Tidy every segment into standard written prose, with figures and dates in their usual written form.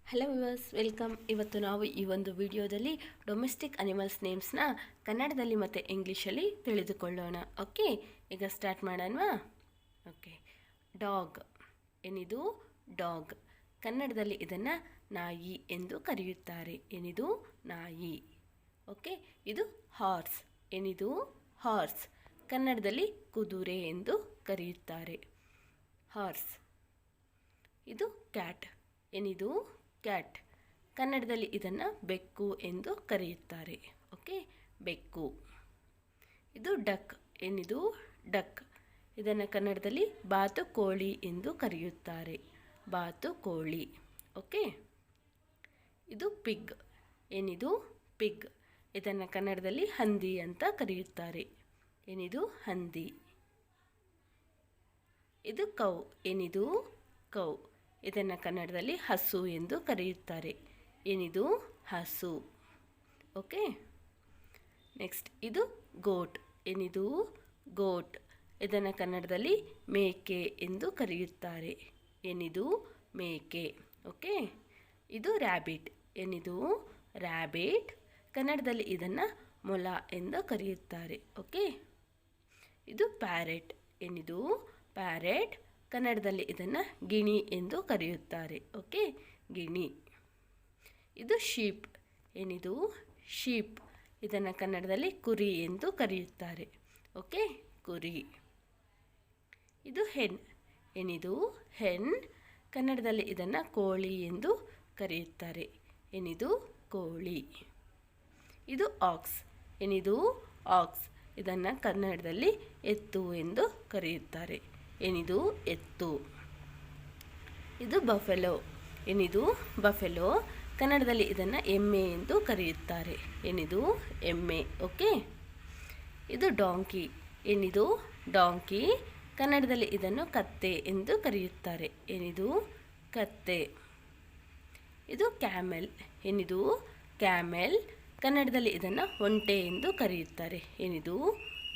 Hello viewers, welcome. ಇವತ್ತು ನಾವು ಈ ಒಂದು ವಿಡಿಯೋದಲ್ಲಿ ಡೊಮೆಸ್ಟಿಕ್ ಅನಿಮಲ್ಸ್ ನೇಮ್ಸ್ನ ಕನ್ನಡದಲ್ಲಿ ಮತ್ತು ಇಂಗ್ಲೀಷಲ್ಲಿ ತಿಳಿದುಕೊಳ್ಳೋಣ. ಓಕೆ, ಈಗ ಸ್ಟಾರ್ಟ್ ಮಾಡೋಣವಾ? Okay, dog. ಏನಿದು? ಡಾಗ್. ಕನ್ನಡದಲ್ಲಿ ಇದನ್ನು ನಾಯಿ ಎಂದು ಕರೆಯುತ್ತಾರೆ. ಏನಿದು? ನಾಯಿ. ಓಕೆ, ಇದು ಹಾರ್ಸ್. ಏನಿದು? ಹಾರ್ಸ್. ಕನ್ನಡದಲ್ಲಿ ಕುದುರೆ ಎಂದು ಕರೆಯುತ್ತಾರೆ. ಹಾರ್ಸ್. ಇದು ಕ್ಯಾಟ್. ಏನಿದು? ಕ್ಯಾಟ್. ಕನ್ನಡದಲ್ಲಿ ಇದನ್ನು ಬೆಕ್ಕು ಎಂದು ಕರೆಯುತ್ತಾರೆ. ಓಕೆ, ಬೆಕ್ಕು. ಇದು ಡಕ್. ಏನಿದು? ಡಕ್. ಇದನ್ನು ಕನ್ನಡದಲ್ಲಿ ಬಾತುಕೋಳಿ ಎಂದು ಕರೆಯುತ್ತಾರೆ. ಬಾತುಕೋಳಿ. ಓಕೆ, ಇದು ಪಿಗ್. ಏನಿದು? ಪಿಗ್. ಇದನ್ನು ಕನ್ನಡದಲ್ಲಿ ಹಂದಿ ಅಂತ ಕರೆಯುತ್ತಾರೆ. ಏನಿದು? ಹಂದಿ. ಇದು ಕೌ. ಏನಿದು? ಕೌ. ಇದನ್ನು ಕನ್ನಡದಲ್ಲಿ ಹಸು ಎಂದು ಕರೆಯುತ್ತಾರೆ. ಏನಿದು? ಹಸು. ಓಕೆ, ನೆಕ್ಸ್ಟ್ ಇದು ಗೋಟ್. ಏನಿದು? ಗೋಟ್. ಇದನ್ನು ಕನ್ನಡದಲ್ಲಿ ಮೇಕೆ ಎಂದು ಕರೆಯುತ್ತಾರೆ. ಏನಿದು? ಮೇಕೆ. ಓಕೆ, ಇದು ರ್ಯಾಬಿಟ್. ಏನಿದು? ರ್ಯಾಬಿಟ್. ಕನ್ನಡದಲ್ಲಿ ಇದನ್ನು ಮೊಲ ಎಂದು ಕರೆಯುತ್ತಾರೆ. ಓಕೆ, ಇದು ಪ್ಯಾರೆಟ್. ಏನಿದು? ಪ್ಯಾರೆಟ್. ಕನ್ನಡದಲ್ಲಿ ಇದನ್ನು ಗಿಣಿ ಎಂದು ಕರೆಯುತ್ತಾರೆ. ಓಕೆ, ಗಿಣಿ. ಇದು ಶೀಪ್. ಏನಿದು? ಶೀಪ್. ಇದನ್ನು ಕನ್ನಡದಲ್ಲಿ ಕುರಿ ಎಂದು ಕರೆಯುತ್ತಾರೆ. ಓಕೆ, ಕುರಿ. ಇದು ಹೆನ್. ಏನಿದು? ಹೆನ್. ಕನ್ನಡದಲ್ಲಿ ಇದನ್ನು ಕೋಳಿ ಎಂದು ಕರೆಯುತ್ತಾರೆ. ಏನಿದು? ಕೋಳಿ. ಇದು ಆಕ್ಸ್. ಏನಿದು? ಆಕ್ಸ್. ಇದನ್ನು ಕನ್ನಡದಲ್ಲಿ ಎತ್ತು ಎಂದು ಕರೆಯುತ್ತಾರೆ. ಏನಿದು? ಎತ್ತು. ಇದು ಬಫೆಲೋ. ಏನಿದು? ಬಫೆಲೋ. ಕನ್ನಡದಲ್ಲಿ ಇದನ್ನು ಎಮ್ಮೆ ಎಂದು ಕರೆಯುತ್ತಾರೆ. ಏನಿದು? ಎಮ್ಮೆ. ಓಕೆ, ಇದು ಡಾಂಕಿ. ಏನಿದು? ಡಾಂಕಿ. ಕನ್ನಡದಲ್ಲಿ ಇದನ್ನು ಕತ್ತೆ ಎಂದು ಕರೆಯುತ್ತಾರೆ. ಏನಿದು? ಕತ್ತೆ. ಇದು ಕ್ಯಾಮೆಲ್. ಏನಿದು? ಕ್ಯಾಮೆಲ್. ಕನ್ನಡದಲ್ಲಿ ಇದನ್ನು ಒಂಟೆ ಎಂದು ಕರೆಯುತ್ತಾರೆ. ಏನಿದು?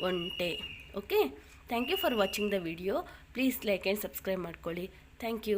ಒಂಟೆ. Okay, thank you for watching the video. Please like and subscribe ಮಾಡ್ಕೊಳ್ಳಿ. Thank you.